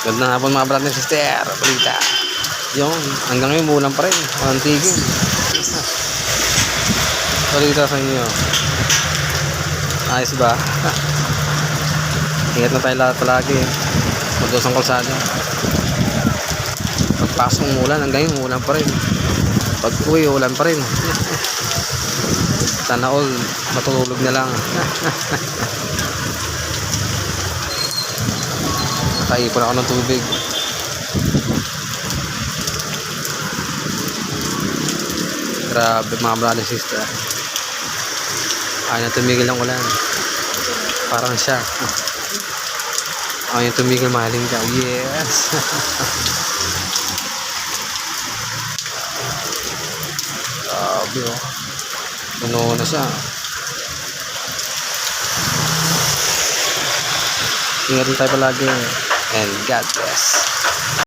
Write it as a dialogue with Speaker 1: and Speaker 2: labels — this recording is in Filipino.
Speaker 1: Ganda nga po mga brother and sister. Balita. Yung, hanggang ngayon bulan pa rin. Walang tigil. Balita sa inyo. Ayos ba? Ingat na tayo lahat palagi. Magdos ang kalsada. Pagpasok ng ulan, hanggang ngayon ulan pa rin. Pag uwi, ulan pa rin. Sana all matulog na lang. Nakaipon ako ng tubig. Grabe mga brother and sister. Ayaw na tumigil ang ulan. Parang siya. Ayaw na tumigil, mahaling ka. Yes. Grabe oh. Puno na siya. Ingat tayo palagi. And God bless.